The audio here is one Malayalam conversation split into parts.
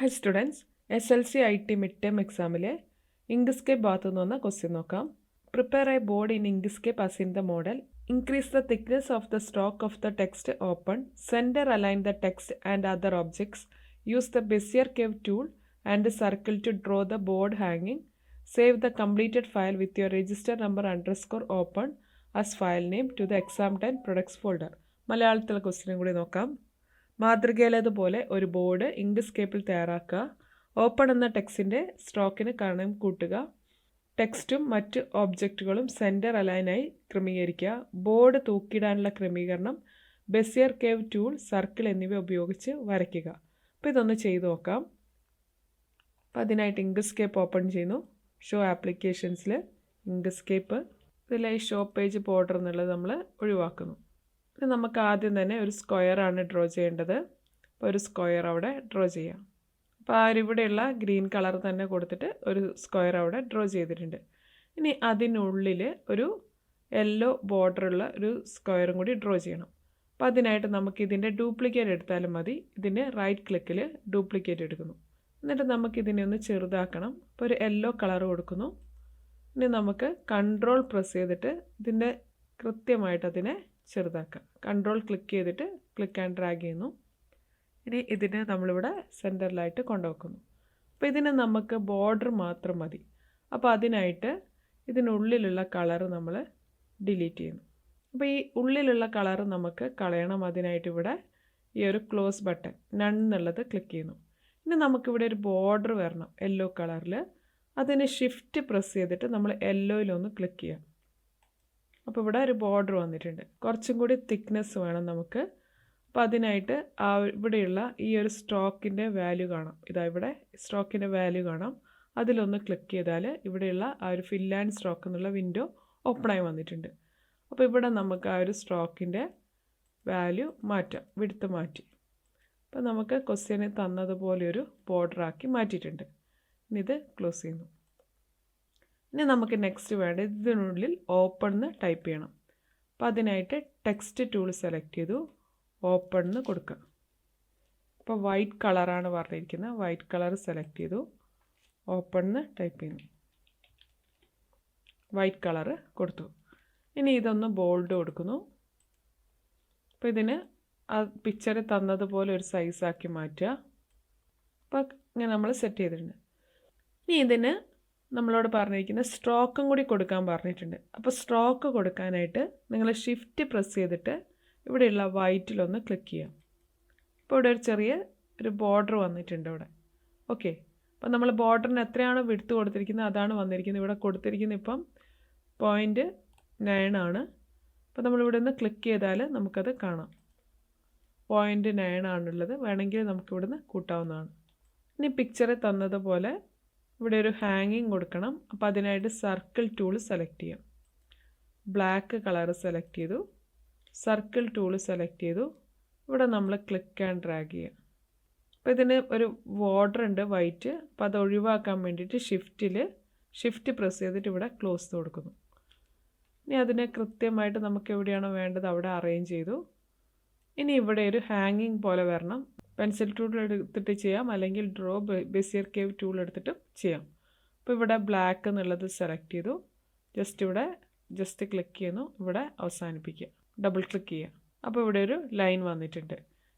Hi students, SLC IT midterm examile Inkscape ഭാഗത്തു നിന്ന് ക്വസ്റ്റ്യൻ നോക്കാം. Prepare a board in Inkscape as in the model. Increase the thickness of the stroke of the text open. Center align the text and other objects. Use the Bezier curve tool and circle to draw the board hanging. Save the completed file with your register number _ open as file name to the exam 10 products folder. മലയാളത്തിലെ ക്വസ്റ്റ്യനും കൂടി നോക്കാം. മാതൃകയിലേതുപോലെ ഒരു ബോർഡ് ഇങ്ക്സ്കേപ്പിൽ തയ്യാറാക്കുക. ഓപ്പൺ എന്ന ടെക്സ്റ്റിൻ്റെ സ്ട്രോക്കിന് കനം കൂട്ടുക. ടെക്സ്റ്റും മറ്റ് ഓബ്ജക്റ്റുകളും സെൻറ്റർ അലൈനായി ക്രമീകരിക്കുക. ബോർഡ് തൂക്കിയിടാനുള്ള ക്രമീകരണം ബെസിയർ കേവ് ടൂൾ, സർക്കിൾ എന്നിവ ഉപയോഗിച്ച് വരയ്ക്കുക. അപ്പോൾ ഇതൊന്ന് ചെയ്തു നോക്കാം. അപ്പോൾ അതിനായിട്ട് ഇങ്ക്സ്കേപ്പ് ഓപ്പൺ ചെയ്യുന്നു. ഷോ ആപ്ലിക്കേഷൻസിൽ ഇങ്ക്സ്കേപ്പ്, ഇതിലെ ഈ ഷോ പേജ് ബോർഡർ എന്നുള്ളത് നമ്മൾ ഒഴിവാക്കുന്നു. ഇത് നമുക്ക് ആദ്യം തന്നെ ഒരു സ്ക്വയറാണ് ഡ്രോ ചെയ്യേണ്ടത്. അപ്പോൾ ഒരു സ്ക്വയർ അവിടെ ഡ്രോ ചെയ്യാം. അപ്പോൾ ഇവിടെയുള്ള ഗ്രീൻ കളർ തന്നെ കൊടുത്തിട്ട് ഒരു സ്ക്വയർ അവിടെ ഡ്രോ ചെയ്തിട്ടുണ്ട്. ഇനി അതിനുള്ളിൽ ഒരു യെല്ലോ ബോർഡറുള്ള ഒരു സ്ക്വയറും കൂടി ഡ്രോ ചെയ്യണം. അപ്പോൾ അതിനായിട്ട് നമുക്ക് ഇതിൻ്റെ ഡ്യൂപ്ലിക്കേറ്റ് എടുത്താലും മതി. ഇതിൻ്റെ റൈറ്റ് ക്ലിക്കിൽ ഡ്യൂപ്ലിക്കേറ്റ് എടുക്കുന്നു. എന്നിട്ട് നമുക്കിതിനെ ഒന്ന് ചെറുതാക്കണം. അപ്പോൾ ഒരു യെല്ലോ കളർ കൊടുക്കുന്നു. ഇനി നമുക്ക് കൺട്രോൾ പ്രസ് ചെയ്തിട്ട് ഇതിൻ്റെ കൃത്യമായിട്ട് അതിനെ ചെറുതാക്കുക. കൺട്രോൾ ക്ലിക്ക് ചെയ്തിട്ട് ക്ലിക്ക് ആൻഡ് ഡ്രാഗ് ചെയ്യുന്നു. ഇനി ഇതിനെ നമ്മളിവിടെ സെൻറ്ററിലായിട്ട് കൊണ്ടുവെക്കുന്നു. അപ്പോൾ ഇതിന് നമുക്ക് ബോർഡർ മാത്രം മതി. അപ്പോൾ അതിനായിട്ട് ഇതിനുള്ളിലുള്ള കളറ് നമ്മൾ ഡിലീറ്റ് ചെയ്യുന്നു. അപ്പോൾ ഈ ഉള്ളിലുള്ള കളറ് നമുക്ക് കളയണം. അതിനായിട്ട് ഇവിടെ ഈ ഒരു ക്ലോസ് ബട്ടൺ നൺ എന്നുള്ളത് ക്ലിക്ക് ചെയ്യുന്നു. ഇനി നമുക്കിവിടെ ഒരു ബോർഡർ വരണം യെല്ലോ കളറിൽ. അതിന് ഷിഫ്റ്റ് പ്രസ് ചെയ്തിട്ട് നമ്മൾ യെല്ലോയിലൊന്ന് ക്ലിക്ക് ചെയ്യാം. അപ്പോൾ ഇവിടെ ഒരു ബോർഡർ വന്നിട്ടുണ്ട്. കുറച്ചും കൂടി തിക്നെസ് വേണം നമുക്ക്. അപ്പോൾ അതിനായിട്ട് ഇവിടെയുള്ള ഈ ഒരു സ്ട്രോക്കിൻ്റെ വാല്യൂ കാണാം. ഇവിടെ സ്ട്രോക്കിൻ്റെ വാല്യൂ കാണാം. അതിലൊന്ന് ക്ലിക്ക് ചെയ്താൽ ഇവിടെയുള്ള ആ ഒരു ഫിൽ ആൻഡ് സ്ട്രോക്ക് എന്നുള്ള വിൻഡോ ഓപ്പണായി വന്നിട്ടുണ്ട്. അപ്പോൾ ഇവിടെ നമുക്ക് ആ ഒരു സ്ട്രോക്കിൻ്റെ വാല്യൂ മാറ്റാം, വിഡ്ത്ത് മാറ്റി. അപ്പോൾ നമുക്ക് ക്വസ്റ്റ്യന് തന്നതുപോലെ ഒരു ബോർഡറാക്കി മാറ്റിയിട്ടുണ്ട്. ഇനി ഇത് ക്ലോസ് ചെയ്യുന്നു. ഇനി നമുക്ക് നെക്സ്റ്റ് വേണ്ടത് ഇതിനുള്ളിൽ ഓപ്പൺ എന്ന് ടൈപ്പ് ചെയ്യണം. അപ്പോൾ അതിനായിട്ട് ടെക്സ്റ്റ് ടൂൾ സെലക്ട് ചെയ്തു, ഓപ്പൺ എന്ന് കൊടുക്കുക. അപ്പോൾ വൈറ്റ് കളറാണ് പറഞ്ഞിരിക്കുന്നത്. വൈറ്റ് കളർ സെലക്ട് ചെയ്തു, ഓപ്പൺ എന്ന് ടൈപ്പ് ചെയ്യുന്നു. വൈറ്റ് കളർ കൊടുത്തു. ഇനി ഇതൊന്ന് ബോൾഡ് കൊടുക്കുന്നു. അപ്പോൾ ഇതിന് ആ പിക്ചർ തന്നതുപോലെ ഒരു സൈസാക്കി മാറ്റുക. അപ്പോൾ ഇങ്ങനെ നമ്മൾ സെറ്റ് ചെയ്തിട്ടുണ്ട്. ഇനി ഇതിന് നമ്മളോട് പറഞ്ഞിരിക്കുന്ന സ്ട്രോക്കും കൂടി കൊടുക്കാൻ പറഞ്ഞിട്ടുണ്ട്. അപ്പോൾ സ്ട്രോക്ക് കൊടുക്കാനായിട്ട് നിങ്ങൾ ഷിഫ്റ്റ് പ്രസ് ചെയ്തിട്ട് ഇവിടെയുള്ള വൈറ്റിലൊന്ന് ക്ലിക്ക് ചെയ്യാം. ഇപ്പോൾ ഇവിടെ ഒരു ചെറിയ ഒരു ബോർഡർ വന്നിട്ടുണ്ട് ഇവിടെ. ഓക്കെ, അപ്പോൾ നമ്മൾ ബോർഡറിന് എത്രയാണോ വിഡ്ത്ത് കൊടുത്തിരിക്കുന്നത് അതാണ് വന്നിരിക്കുന്നത്. ഇവിടെ കൊടുത്തിരിക്കുന്നത് ഇപ്പം 0.9 ആണ്. അപ്പോൾ നമ്മളിവിടെ നിന്ന് ക്ലിക്ക് ചെയ്താൽ നമുക്കത് കാണാം. 0.9 ആണുള്ളത്. വേണമെങ്കിൽ നമുക്കിവിടുന്ന് കൂട്ടാവുന്നതാണ്. ഇനി പിക്ചർ തന്നതുപോലെ ഇവിടെ ഒരു ഹാങ്ങിങ് കൊടുക്കണം. അപ്പോൾ അതിനായിട്ട് സർക്കിൾ ടൂൾ സെലക്ട് ചെയ്യാം. ബ്ലാക്ക് കളർ സെലക്ട് ചെയ്തു, സർക്കിൾ ടൂൾ സെലക്ട് ചെയ്തു. ഇവിടെ നമ്മൾ ക്ലിക്ക് ആൻഡ് ഡ്രാഗ് ചെയ്യാം. അപ്പോൾ ഇതിന് ഒരു ബോർഡർ ഉണ്ട് വൈറ്റ്. അപ്പോൾ അത് ഒഴിവാക്കാൻ വേണ്ടിയിട്ട് ഷിഫ്റ്റ് പ്രസ് ചെയ്തിട്ട് ഇവിടെ ക്ലോസ് കൊടുക്കുന്നു. ഇനി അതിനെ കൃത്യമായിട്ട് നമുക്ക് എവിടെയാണോ വേണ്ടത് അവിടെ അറേഞ്ച് ചെയ്തു. ഇനി ഇവിടെ ഒരു ഹാങ്ങിങ് പോലെ വരണം. പെൻസിൽ ടൂൾ എടുത്തിട്ട് ചെയ്യാം, അല്ലെങ്കിൽ ബെസിയർ കേവ് ടൂൾ എടുത്തിട്ടും ചെയ്യാം. അപ്പോൾ ഇവിടെ ബ്ലാക്ക് എന്നുള്ളത് സെലക്ട് ചെയ്തു, ജസ്റ്റ് ക്ലിക്ക് ചെയ്യുന്നു. ഇവിടെ അവസാനിപ്പിക്കുക, ഡബിൾ ക്ലിക്ക് ചെയ്യുക. അപ്പോൾ ഇവിടെ ഒരു ലൈൻ വന്നിട്ടുണ്ട്.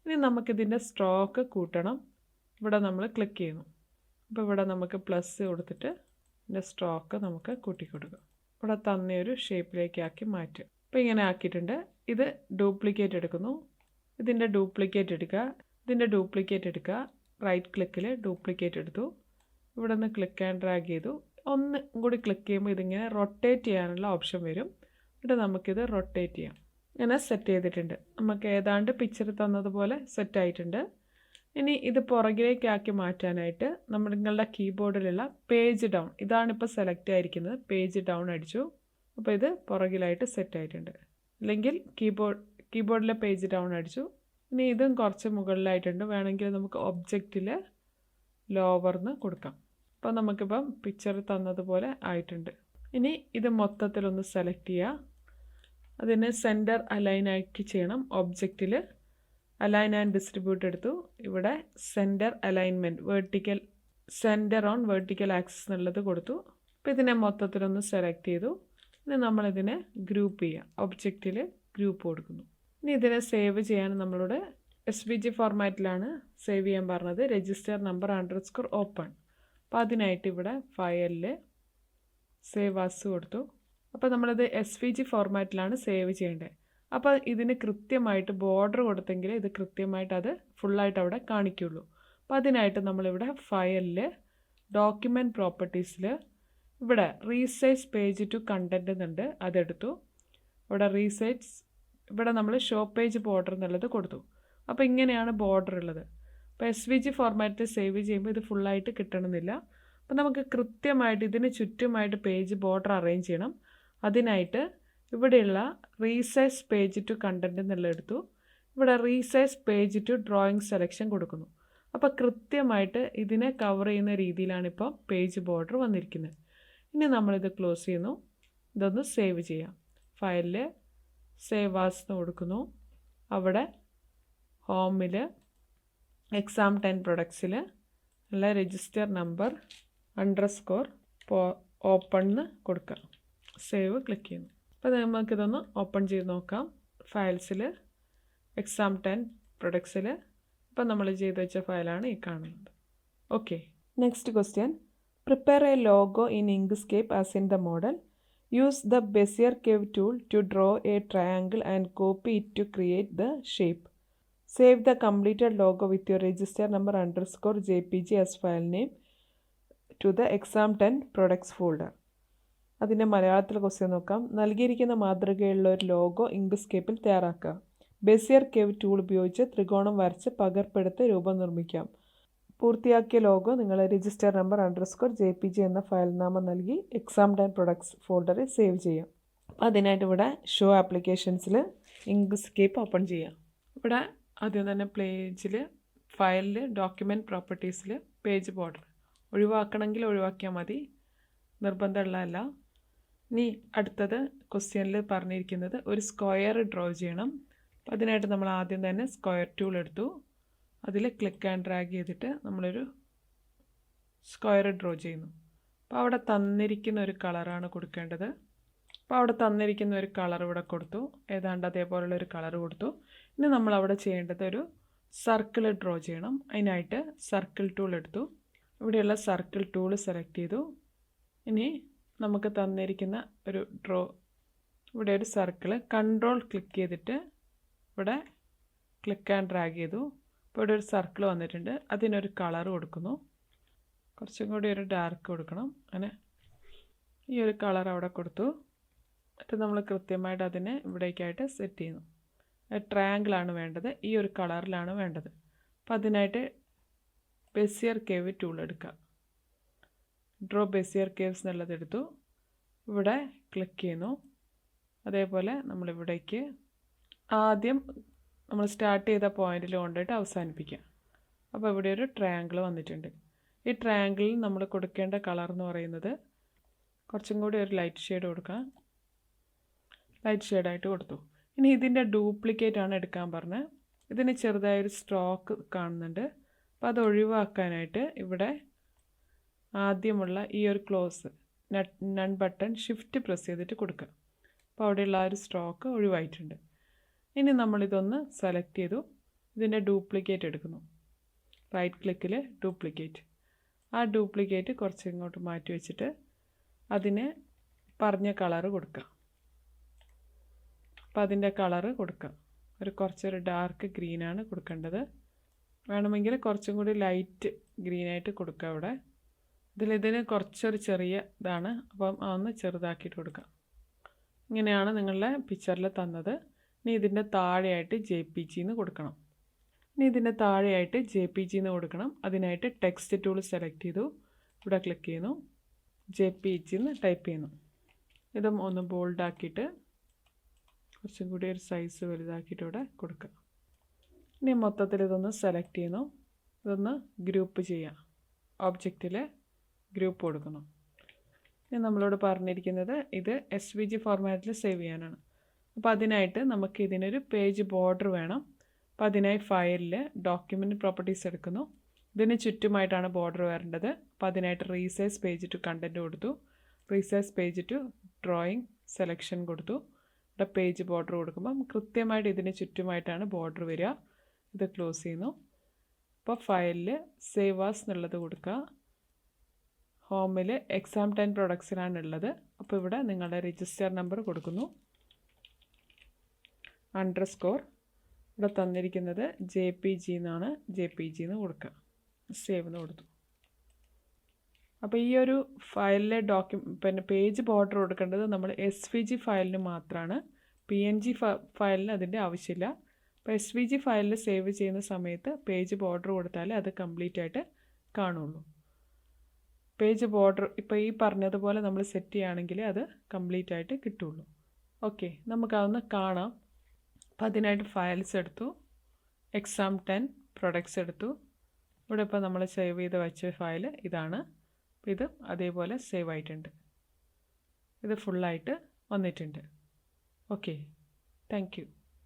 ഇനി നമുക്കിതിൻ്റെ സ്ട്രോക്ക് കൂട്ടണം. ഇവിടെ നമ്മൾ ക്ലിക്ക് ചെയ്യുന്നു. അപ്പോൾ ഇവിടെ നമുക്ക് പ്ലസ് കൊടുത്തിട്ട് ഇതിൻ്റെ സ്ട്രോക്ക് നമുക്ക് കൂട്ടിക്കൊടുക്കുക. ഇവിടെ തന്നെയൊരു ഷേപ്പിലേക്ക് ആക്കി മാറ്റുക. അപ്പോൾ ഇങ്ങനെ ആക്കിയിട്ടുണ്ട്. ഇത് ഡ്യൂപ്ലിക്കേറ്റ് എടുക്കുന്നു. ഇതിൻ്റെ ഡ്യൂപ്ലിക്കേറ്റ് എടുക്കുക. റൈറ്റ് ക്ലിക്കിൽ ഡ്യൂപ്ലിക്കേറ്റ് എടുത്തു. ഇവിടെ നിന്ന് ക്ലിക്ക് ആൻഡ് ഡ്രാഗ് ചെയ്തു. ഒന്ന് കൂടി ക്ലിക്ക് ചെയ്യുമ്പോൾ ഇതിങ്ങനെ റൊട്ടേറ്റ് ചെയ്യാനുള്ള ഓപ്ഷൻ വരും. ഇവിടെ നമുക്കിത് റൊട്ടേറ്റ് ചെയ്യാം. ഇങ്ങനെ സെറ്റ് ചെയ്തിട്ടുണ്ട്. നമുക്ക് ഏതാണ്ട് പിക്ചർ തന്നതുപോലെ സെറ്റ് ആയിട്ടുണ്ട്. ഇനി ഇത് പുറകിലേക്കാക്കി മാറ്റാനായിട്ട് നിങ്ങളുടെ കീബോർഡിലുള്ള പേജ് ഡൗൺ, ഇതാണിപ്പോൾ സെലക്ട് ആയിരിക്കുന്നത്. പേജ് ഡൗൺ അടിച്ചു. അപ്പോൾ ഇത് പുറകിലായിട്ട് സെറ്റ് ആയിട്ടുണ്ട്. അല്ലെങ്കിൽ കീബോർഡിലെ പേജ് ഡൗൺ അടിച്ചു. ഇനി ഇതും കുറച്ച് മുകളിലായിട്ടുണ്ട്. വേണമെങ്കിൽ നമുക്ക് ഒബ്ജക്റ്റിൽ ലോവർന്ന് കൊടുക്കാം. അപ്പോൾ നമുക്കിപ്പം പിക്ചർ തന്നതുപോലെ ആയിട്ടുണ്ട്. ഇനി ഇത് മൊത്തത്തിലൊന്ന് സെലക്ട് ചെയ്യുക. അതിന് സെൻറ്റർ അലൈൻ ആക്കി ചെയ്യണം. ഒബ്ജക്റ്റിൽ അലൈൻ ആൻഡ് ഡിസ്ട്രിബ്യൂട്ട് എടുത്തു. ഇവിടെ centre alignment vertical centre on vertical axis എന്നുള്ളത് കൊടുത്തു. അപ്പോൾ ഇതിനെ മൊത്തത്തിലൊന്ന് സെലക്ട് ചെയ്തു. ഇനി നമ്മളിതിനെ ഗ്രൂപ്പ് ചെയ്യാം. ഒബ്ജക്റ്റിൽ ഗ്രൂപ്പ് കൊടുക്കുന്നു. ഇനി ഇതിനെ സേവ് ചെയ്യാൻ നമ്മളോട് SVG ഫോർമാറ്റിലാണ് സേവ് ചെയ്യാൻ പറഞ്ഞത്. Register number _ open. അപ്പോൾ അതിനായിട്ട് ഇവിടെ ഫയലിൽ സേവ് ആസ് കൊടുത്തു. അപ്പോൾ നമ്മളിത് SVG ഫോർമാറ്റിലാണ് സേവ് ചെയ്യേണ്ടത്. അപ്പോൾ ഇതിന് കൃത്യമായിട്ട് ബോർഡർ കൊടുത്തെങ്കിൽ ഇത് കൃത്യമായിട്ട് അത് ഫുള്ളായിട്ട് അവിടെ കാണിക്കുള്ളൂ. അപ്പോൾ അതിനായിട്ട് നമ്മളിവിടെ ഫയലിൽ ഡോക്യുമെൻറ്റ് പ്രോപ്പർട്ടീസിൽ ഇവിടെ റീസൈസ് പേജ് ടു കണ്ടൻറ്റ് എന്നുണ്ട്, അതെടുത്തു. ഇവിടെ റീസൈസ് ഇവിടെ നമ്മൾ ഷോ പേജ് ബോർഡർ എന്നുള്ളത് കൊടുത്തു. അപ്പോൾ ഇങ്ങനെയാണ് ബോർഡർ ഉള്ളത്. അപ്പോൾ SVG ഫോർമാറ്റിൽ സേവ് ചെയ്യുമ്പോൾ ഇത് ഫുള്ളായിട്ട് കിട്ടണമെന്നില്ല. അപ്പോൾ നമുക്ക് കൃത്യമായിട്ട് ഇതിന് ചുറ്റുമായിട്ട് പേജ് ബോർഡർ അറേഞ്ച് ചെയ്യണം. അതിനായിട്ട് ഇവിടെയുള്ള റീസൈസ് പേജ് ടു കണ്ടൻറ്റ് എന്നുള്ളത് എടുത്തു. ഇവിടെ resize page to drawing selection കൊടുക്കുന്നു. അപ്പോൾ കൃത്യമായിട്ട് ഇതിനെ കവർ ചെയ്യുന്ന രീതിയിലാണ് ഇപ്പോൾ പേജ് ബോർഡർ വന്നിരിക്കുന്നത്. ഇനി നമ്മളിത് ക്ലോസ് ചെയ്യുന്നു. ഇതൊന്ന് സേവ് ചെയ്യാം. ഫയലിൽ സേവ് ആസ് എന്ന് കൊടുക്കുന്നു. അവിടെ ഹോമിൽ exam10 പ്രൊഡക്ട്സിൽ അല്ല രജിസ്റ്റർ നമ്പർ _ ഓപ്പൺ എന്ന് കൊടുക്കുക. സേവ് ക്ലിക്ക് ചെയ്യുന്നു. അപ്പോൾ നമുക്കിതൊന്ന് ഓപ്പൺ ചെയ്ത് നോക്കാം. ഫയൽസിൽ exam10 പ്രൊഡക്ട്സിൽ ഇപ്പോൾ നമ്മൾ ചെയ്ത് വെച്ച ഫയലാണ് ഈ കാണുന്നത്. Okay, next question. Prepare a logo in Inkscape as in the model. Use the Bezier curve tool to draw a triangle and copy it to create the shape. Save the completed logo with your register number _ JPG as file name to the exam10 products folder. അതിൻ്റെ മലയാളത്തിൽ ക്വസ്റ്റ്യൻ നോക്കാം. നൽകിയിരിക്കുന്ന മാതൃകയുള്ള ഒരു ലോഗോ ഇങ്ക്സ്കേപ്പിൽ തയ്യാറാക്കുക. ബെസിയർ കേവ് ടൂൾ ഉപയോഗിച്ച് ത്രികോണം വരച്ച് പകർപ്പെടുത്ത് രൂപം നിർമ്മിക്കാം. പൂർത്തിയാക്കിയ ലോഗോ നിങ്ങൾ രജിസ്റ്റർ നമ്പർ _ JPG എന്ന ഫയൽ നാമം നൽകി exam10 പ്രൊഡക്ട്സ് ഫോൾഡറിൽ സേവ് ചെയ്യാം. അതിനായിട്ട് ഇവിടെ ഷോ ആപ്ലിക്കേഷൻസിൽ ഇങ്ക്സ്കേപ്പ് ഓപ്പൺ ചെയ്യാം. ഇവിടെ ആദ്യം തന്നെ പേജിൽ ഫയലിൽ ഡോക്യുമെൻറ്റ് പ്രോപ്പർട്ടീസിൽ പേജ് ബോർഡർ ഒഴിവാക്കണമെങ്കിൽ ഒഴിവാക്കിയാൽ മതി, നിർബന്ധമുള്ളതല്ല. ഇനി അടുത്തത് ക്വസ്റ്റ്യനിൽ പറഞ്ഞിരിക്കുന്നത് ഒരു സ്ക്വയർ ഡ്രോ ചെയ്യണം. അപ്പോൾ അതിനായിട്ട് നമ്മൾ ആദ്യം തന്നെ സ്ക്വയർ ടൂൾ എടുത്തു. അതിൽ ക്ലിക്ക് ആൻഡ് ഡ്രാഗ് ചെയ്തിട്ട് നമ്മളൊരു സ്ക്വയർ ഡ്രോ ചെയ്യുന്നു. അപ്പോൾ അവിടെ തന്നിരിക്കുന്ന ഒരു കളറാണ് കൊടുക്കേണ്ടത്. അപ്പോൾ അവിടെ തന്നിരിക്കുന്ന ഒരു കളർ ഇവിടെ കൊടുത്തു. ഏതാണ്ട് അതേപോലുള്ള ഒരു കളർ കൊടുത്തു. ഇനി നമ്മളവിടെ ചെയ്യേണ്ടത് ഒരു സർക്കിൾ ഡ്രോ ചെയ്യണം. അതിനായിട്ട് സർക്കിൾ ടൂൾ എടുത്തു. ഇവിടെയുള്ള സർക്കിൾ ടൂൾ സെലക്ട് ചെയ്തു. ഇനി നമുക്ക് തന്നിരിക്കുന്ന ഒരു ഡ്രോ ഇവിടെ ഒരു സർക്കിൾ കൺട്രോൾ ക്ലിക്ക് ചെയ്തിട്ട് ഇവിടെ ക്ലിക്ക് ആൻഡ് ഡ്രാഗ് ചെയ്തു. ഇപ്പോൾ ഇവിടെ ഒരു സർക്കിൾ വന്നിട്ടുണ്ട്. അതിനൊരു കളർ കൊടുക്കുന്നു. കുറച്ചും കൂടി ഒരു ഡാർക്ക് കൊടുക്കണം. അങ്ങനെ ഈ ഒരു കളർ അവിടെ കൊടുത്തു. എന്നിട്ട് നമ്മൾ കൃത്യമായിട്ട് അതിനെ ഇവിടേക്കായിട്ട് സെറ്റ് ചെയ്യുന്നു. ട്രയാങ്കിളാണ് വേണ്ടത്, ഈ ഒരു കളറിലാണ് വേണ്ടത്. അപ്പോൾ അതിനായിട്ട് ബെസിയർ കേവ് ടൂൾ എടുക്കുക. ഡ്രോ ബെസിയർ കേവ്സ് എന്നുള്ളത് എടുത്തു. ഇവിടെ ക്ലിക്ക് ചെയ്യുന്നു. അതേപോലെ നമ്മളിവിടേക്ക് ആദ്യം നമ്മൾ സ്റ്റാർട്ട് ചെയ്ത പോയിന്റിൽ കൊണ്ടുപോയിട്ട് അവസാനിപ്പിക്കുക. അപ്പോൾ ഇവിടെ ഒരു ട്രയാങ്കിൾ വന്നിട്ടുണ്ട്. ഈ ട്രയാങ്കിളിൽ നമ്മൾ കൊടുക്കേണ്ട കളർ എന്ന് പറയുന്നത് കുറച്ചും കൂടി ഒരു ലൈറ്റ് ഷെയ്ഡ് കൊടുക്കാം. ലൈറ്റ് ഷെയ്ഡായിട്ട് കൊടുത്തു. ഇനി ഇതിൻ്റെ ഡ്യൂപ്ലിക്കേറ്റ് ആണ് എടുക്കാൻ പറഞ്ഞത്. ഇതിന് ചെറുതായൊരു സ്ട്രോക്ക് കാണുന്നുണ്ട്. അപ്പോൾ അത് ഒഴിവാക്കാനായിട്ട് ഇവിടെ ആദ്യമുള്ള ഈ ഒരു close none button shift press ചെയ്തിട്ട് കൊടുക്കുക. അപ്പോൾ അവിടെയുള്ള ആ ഒരു സ്ട്രോക്ക് ഒഴിവായിട്ടുണ്ട്. ഇനി നമ്മളിതൊന്ന് സെലക്ട് ചെയ്തു. ഇതിൻ്റെ ഡ്യൂപ്ലിക്കേറ്റ് എടുക്കുന്നു. റൈറ്റ് ക്ലിക്കിൽ ഡ്യൂപ്ലിക്കേറ്റ്. ആ ഡ്യൂപ്ലിക്കേറ്റ് കുറച്ച് ഇങ്ങോട്ട് മാറ്റി വെച്ചിട്ട് അതിന് പറഞ്ഞ കളറ് കൊടുക്കുക. അപ്പോൾ അതിൻ്റെ കളറ് കൊടുക്കുക. കുറച്ചൊരു ഡാർക്ക് ഗ്രീനാണ് കൊടുക്കേണ്ടത്. വേണമെങ്കിൽ കുറച്ചും കൂടി ലൈറ്റ് ഗ്രീനായിട്ട് കൊടുക്കുക. ഇവിടെ ഇതിന് കുറച്ചൊരു ചെറിയ ഇതാണ്. അപ്പം അതൊന്ന് ചെറുതാക്കിയിട്ട് കൊടുക്കുക. ഇങ്ങനെയാണ് നിങ്ങളുടെ പിക്ചറിൽ തന്നത്. ഇനി ഇതിൻ്റെ താഴെയായിട്ട് JPG എന്ന് കൊടുക്കണം. ഇനി ഇതിൻ്റെ താഴെയായിട്ട് JPG എന്ന് കൊടുക്കണം. അതിനായിട്ട് ടെക്സ്റ്റ് ടൂൾ സെലക്ട് ചെയ്തു. ഇവിടെ ക്ലിക്ക് ചെയ്യുന്നു. JPG എന്ന് ടൈപ്പ് ചെയ്യുന്നു. ഇതും ഒന്ന് ബോൾഡാക്കിയിട്ട് കുറച്ചും കൂടി ഒരു സൈസ് വലുതാക്കിയിട്ട് ഇവിടെ കൊടുക്കുക. ഇനി മൊത്തത്തിൽ ഇതൊന്ന് സെലക്ട് ചെയ്യുന്നു. ഇതൊന്ന് ഗ്രൂപ്പ് ചെയ്യാം. ഒബ്ജക്റ്റിൽ ഗ്രൂപ്പ് കൊടുക്കുന്നു. ഇനി നമ്മളോട് പറഞ്ഞിരിക്കുന്നത് ഇത് SVG ഫോർമാറ്റിൽ സേവ് ചെയ്യാനാണ്. അപ്പോൾ അതിനായിട്ട് നമുക്ക് ഇതിനൊരു പേജ് ബോർഡർ വേണം. അപ്പോൾ അതിനായി ഫയലിൽ ഡോക്യുമെൻറ്റ് പ്രോപ്പർട്ടീസ് എടുക്കുന്നു. ഇതിന് ചുറ്റുമായിട്ടാണ് ബോർഡർ വരേണ്ടത്. അപ്പോൾ അതിനായിട്ട് റീസൈസ് പേജ് ടു കണ്ടൻറ്റ് കൊടുത്തു, resize page to drawing selection കൊടുത്തു. ഇവിടെ പേജ് ബോർഡർ കൊടുക്കുമ്പം കൃത്യമായിട്ട് ഇതിന് ചുറ്റുമായിട്ടാണ് ബോർഡർ വരിക. ഇത് ക്ലോസ് ചെയ്യുന്നു. അപ്പോൾ ഫയലിൽ സേവ് ആസ് എന്നുള്ളത് കൊടുക്കുക. ഹോമിൽ എക്സാം 10 പ്രൊഡക്ട്സിനാണ് ഉള്ളത്. അപ്പോൾ ഇവിടെ നിങ്ങളുടെ രജിസ്റ്റർ നമ്പർ കൊടുക്കുന്നു, _ ഇവിടെ തന്നിരിക്കുന്നത് JPG എന്നാണ്, JPG എന്ന് കൊടുക്കുക. സേവ് എന്ന് കൊടുത്തു. അപ്പോൾ ഈ ഒരു ഫയലിലെ പേജ് ബോർഡർ കൊടുക്കേണ്ടത് നമ്മൾ SVG ഫയലിന് മാത്രമാണ്. PNG ഫയലിന് അതിൻ്റെ ആവശ്യമില്ല. അപ്പോൾ SVG ഫയലിൽ സേവ് ചെയ്യുന്ന സമയത്ത് പേജ് ബോർഡർ കൊടുത്താലേ അത് കംപ്ലീറ്റ് ആയിട്ട് കാണുള്ളൂ. പേജ് ബോർഡർ ഇപ്പോൾ ഈ പറഞ്ഞതുപോലെ നമ്മൾ സെറ്റ് ചെയ്യുകയാണെങ്കിൽ അത് കംപ്ലീറ്റ് ആയിട്ട് കിട്ടുള്ളൂ. ഓക്കെ, നമുക്കതൊന്ന് കാണാം. അപ്പോൾ അതിനായിട്ട് ഫയൽസ് എടുത്തു, എക്സാം 10 പ്രൊഡക്ട്സ് എടുത്തു. ഇവിടെ ഇപ്പോൾ നമ്മൾ സേവ് ചെയ്ത് വെച്ച ഫയൽ ഇതാണ്. ഇത് അതേപോലെ സേവ് ആയിട്ടുണ്ട്. ഇത് ഫുള്ളായിട്ട് വന്നിട്ടുണ്ട്. Okay, thank you.